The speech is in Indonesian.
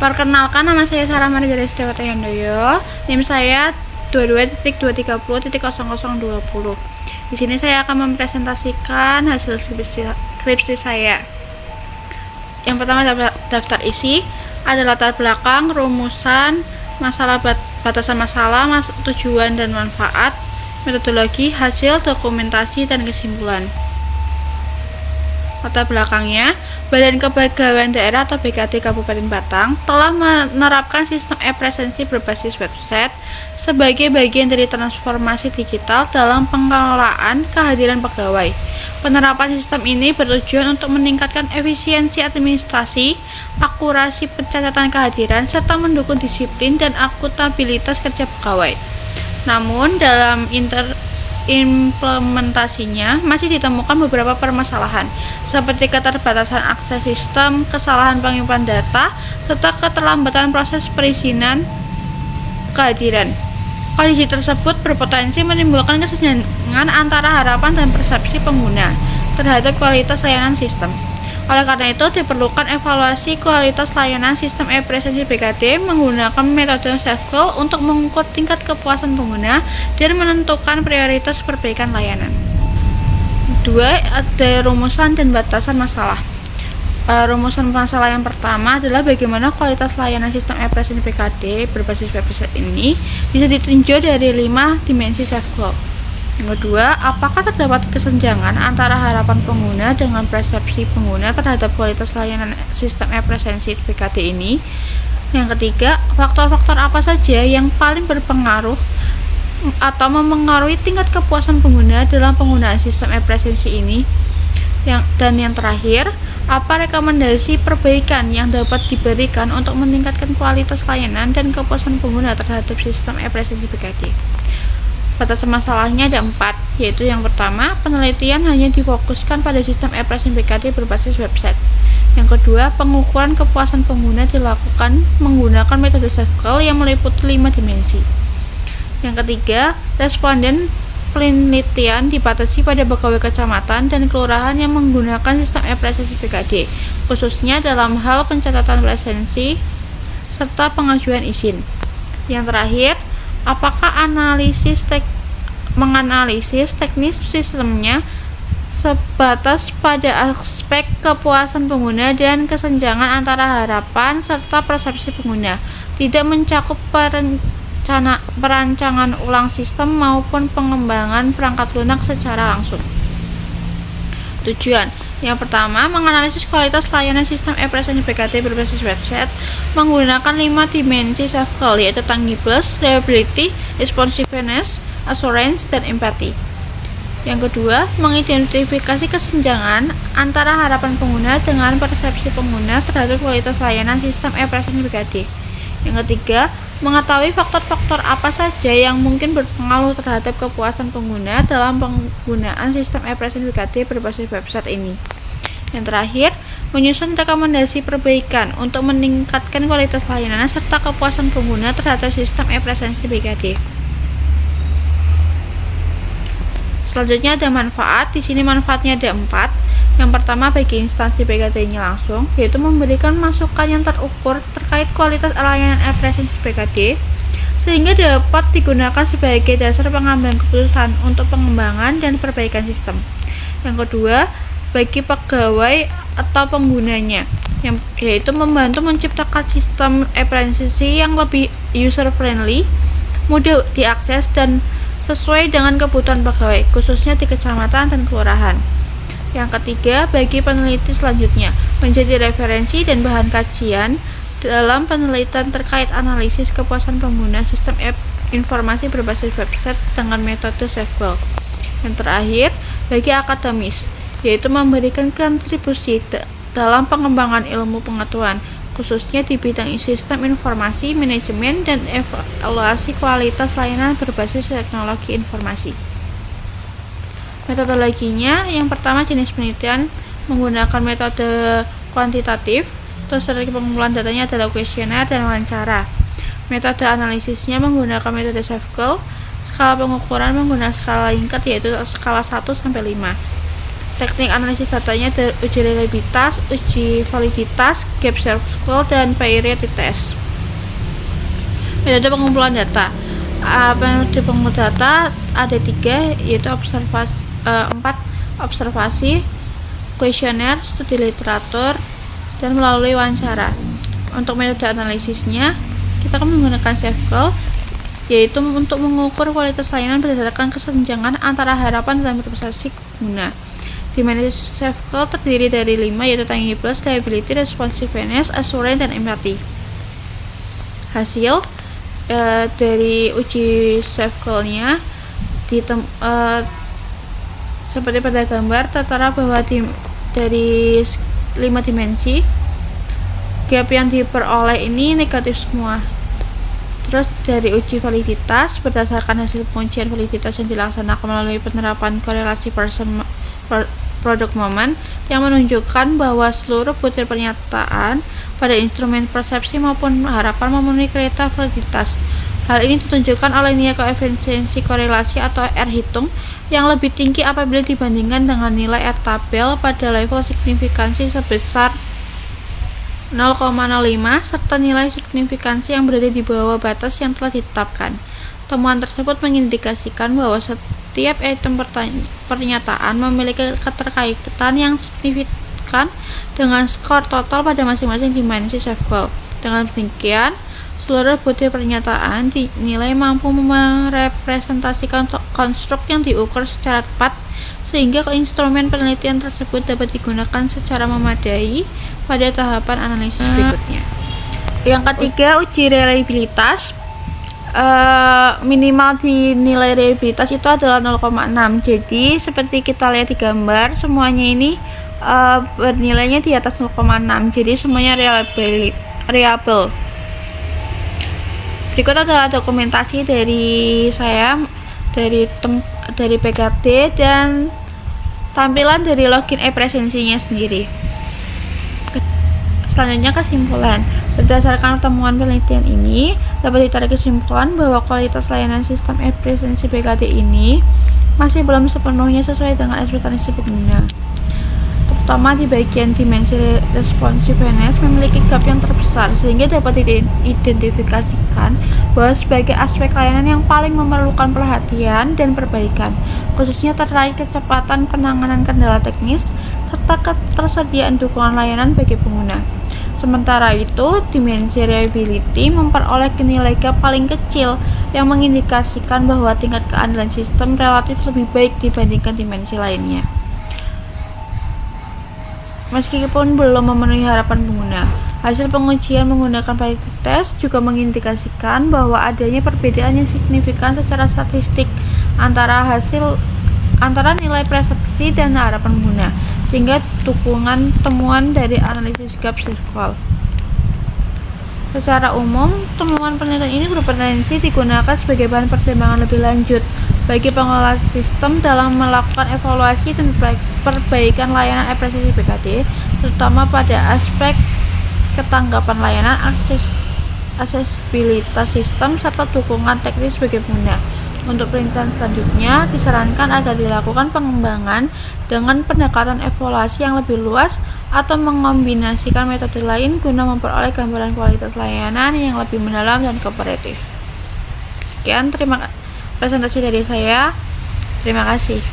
Perkenalkan, nama saya Sarah Margaret Dewata Handoyo. NIM saya 22.230.0020. Di sini saya akan mempresentasikan hasil skripsi saya. Yang pertama, daftar isi, ada latar belakang, rumusan, masalah, batasan masalah, tujuan dan manfaat, metodologi, hasil, dokumentasi, dan kesimpulan. Latar belakangnya, Badan Kepegawaian Daerah atau BKD Kabupaten Batang telah menerapkan sistem e-presensi berbasis website sebagai bagian dari transformasi digital dalam pengelolaan kehadiran pegawai. Penerapan sistem ini bertujuan untuk meningkatkan efisiensi administrasi, akurasi pencatatan kehadiran, serta mendukung disiplin dan akuntabilitas kerja pegawai. Namun, dalam implementasinya masih ditemukan beberapa permasalahan seperti keterbatasan akses sistem, kesalahan penyimpanan data, serta keterlambatan proses perizinan kehadiran. Kondisi tersebut berpotensi menimbulkan kesenjangan antara harapan dan persepsi pengguna terhadap kualitas layanan sistem. Oleh karena itu, diperlukan evaluasi kualitas layanan sistem e-presensi BKD menggunakan metode SafeCall untuk mengukur tingkat kepuasan pengguna dan menentukan prioritas perbaikan layanan. 2. Ada rumusan dan batasan masalah. Rumusan masalah yang pertama adalah bagaimana kualitas layanan sistem e-presensi BKD berbasis website ini bisa ditinjau dari 5 dimensi SafeCall. Yang kedua, apakah terdapat kesenjangan antara harapan pengguna dengan persepsi pengguna terhadap kualitas layanan sistem e-presensi BKD ini? Yang ketiga, faktor-faktor apa saja yang paling berpengaruh atau memengaruhi tingkat kepuasan pengguna dalam penggunaan sistem e-presensi ini? Dan yang terakhir, apa rekomendasi perbaikan yang dapat diberikan untuk meningkatkan kualitas layanan dan kepuasan pengguna terhadap sistem e-presensi BKD? Batasan masalahnya ada 4, yaitu yang pertama, penelitian hanya difokuskan pada sistem e-presensi BKD berbasis website. Yang kedua, pengukuran kepuasan pengguna dilakukan menggunakan metode SafeCall yang meliputi 5 dimensi. Yang ketiga, responden penelitian dibatasi pada pegawai kecamatan dan kelurahan yang menggunakan sistem e-presensi BKD, khususnya dalam hal pencatatan presensi serta pengajuan izin. Yang terakhir, apakah menganalisis teknis sistemnya sebatas pada aspek kepuasan pengguna dan kesenjangan antara harapan serta persepsi pengguna, tidak mencakup perancangan ulang sistem maupun pengembangan perangkat lunak secara langsung. Tujuan yang pertama, menganalisis kualitas layanan sistem e-presensi BKD berbasis website menggunakan 5 dimensi SafeCall, yaitu tangibles, reliability, responsiveness, assurance, dan empathy. Yang kedua, mengidentifikasi kesenjangan antara harapan pengguna dengan persepsi pengguna terhadap kualitas layanan sistem e-presensi BKD. Yang ketiga, mengetahui faktor-faktor apa saja yang mungkin berpengaruh terhadap kepuasan pengguna dalam penggunaan sistem e-presensi BKD berbasis website ini. Yang terakhir, menyusun rekomendasi perbaikan untuk meningkatkan kualitas layanan serta kepuasan pengguna terhadap sistem e-presensi BKD. Selanjutnya ada manfaat. Di sini manfaatnya ada 4. Yang pertama, bagi instansi BKD-nya langsung, yaitu memberikan masukan yang terukur terkait kualitas layanan e-presensi BKD, sehingga dapat digunakan sebagai dasar pengambilan keputusan untuk pengembangan dan perbaikan sistem. Yang kedua, bagi pegawai atau penggunanya, yaitu membantu menciptakan sistem e-presensi yang lebih user-friendly, mudah diakses, dan sesuai dengan kebutuhan pegawai, khususnya di kecamatan dan kelurahan. Yang ketiga, bagi peneliti selanjutnya, menjadi referensi dan bahan kajian dalam penelitian terkait analisis kepuasan pengguna sistem informasi berbasis website dengan metode SafeCall. Yang terakhir, bagi akademis, yaitu memberikan kontribusi dalam pengembangan ilmu pengetahuan, khususnya di bidang sistem informasi, manajemen, dan evaluasi kualitas layanan berbasis teknologi informasi. Metodologinya, yang pertama, jenis penelitian menggunakan metode kuantitatif, terus strategi pengumpulan datanya adalah kuesioner dan wawancara. Metode analisisnya menggunakan metode SafeCall. Skala pengukuran menggunakan skala Likert, yaitu skala 1-5. Teknik analisis datanya dari uji reliabilitas, uji validitas, gap circle, dan variety test. Metode pengumpulan data. Metode pengumpulan data ada 3, yaitu observasi, 4 observasi, kuesioner, studi literatur, dan melalui wawancara. Untuk metode analisisnya, kita akan menggunakan SafeCall, yaitu untuk mengukur kualitas layanan berdasarkan kesenjangan antara harapan dan prestasi pengguna. Dimensi SafeCall terdiri dari 5, yaitu tangibles, reliability, responsiveness, assurance, dan empathy. Hasil dari uji SafeCall-nya seperti pada gambar tertera bahwa dari 5 dimensi gap yang diperoleh ini negatif semua. Terus dari uji validitas, berdasarkan hasil pengujian validitas yang dilaksanakan melalui penerapan korelasi product moment yang menunjukkan bahwa seluruh butir pernyataan pada instrumen persepsi maupun harapan memenuhi kriteria validitas. Hal ini ditunjukkan oleh nilai koefisiensi korelasi atau R hitung yang lebih tinggi apabila dibandingkan dengan nilai R tabel pada level signifikansi sebesar 0,05 serta nilai signifikansi yang berada di bawah batas yang telah ditetapkan. Temuan tersebut mengindikasikan bahwa setiap item pernyataan memiliki keterkaitan yang signifikan dengan skor total pada masing-masing dimensi SafeCall. Dengan demikian, seluruh butir pernyataan dinilai mampu merepresentasikan konstruk yang diukur secara tepat, sehingga instrumen penelitian tersebut dapat digunakan secara memadai pada tahapan analisis berikutnya. Yang ketiga, uji reliabilitas. Minimal di nilai reliabilitas itu adalah 0,6. Jadi seperti kita lihat di gambar, semuanya ini bernilainya di atas 0,6. Jadi semuanya reliable. Berikut adalah dokumentasi dari saya dari PKD dan tampilan dari login e-presensinya sendiri. Selanjutnya, kesimpulan. Berdasarkan temuan penelitian ini, dapat ditarik kesimpulan bahwa kualitas layanan sistem e-presensi PKD ini masih belum sepenuhnya sesuai dengan ekspektasi pengguna. Terutama di bagian dimensi responsiveness memiliki gap yang terbesar, sehingga dapat diidentifikasikan bahwa sebagai aspek layanan yang paling memerlukan perhatian dan perbaikan, khususnya terkait kecepatan penanganan kendala teknis serta ketersediaan dukungan layanan bagi pengguna. Sementara itu, dimensi reliability memperoleh nilai gap paling kecil yang mengindikasikan bahwa tingkat keandalan sistem relatif lebih baik dibandingkan dimensi lainnya. Meskipun belum memenuhi harapan pengguna, hasil pengujian menggunakan variety test juga mengindikasikan bahwa adanya perbedaan yang signifikan secara statistik antara nilai persepsi dan harapan pengguna, sehingga dukungan temuan dari analisis gap SafeCall. Secara umum, temuan penelitian ini berpotensi digunakan sebagai bahan pertimbangan lebih lanjut bagi pengelola sistem dalam melakukan evaluasi dan perbaikan layanan e-presensi PKD, terutama pada aspek ketanggapan layanan, aksesibilitas sistem, serta dukungan teknis bagi pengguna. Untuk penelitian selanjutnya, disarankan agar dilakukan pengembangan dengan pendekatan evaluasi yang lebih luas atau mengombinasikan metode lain guna memperoleh gambaran kualitas layanan yang lebih mendalam dan kooperatif. Sekian presentasi dari saya. Terima kasih.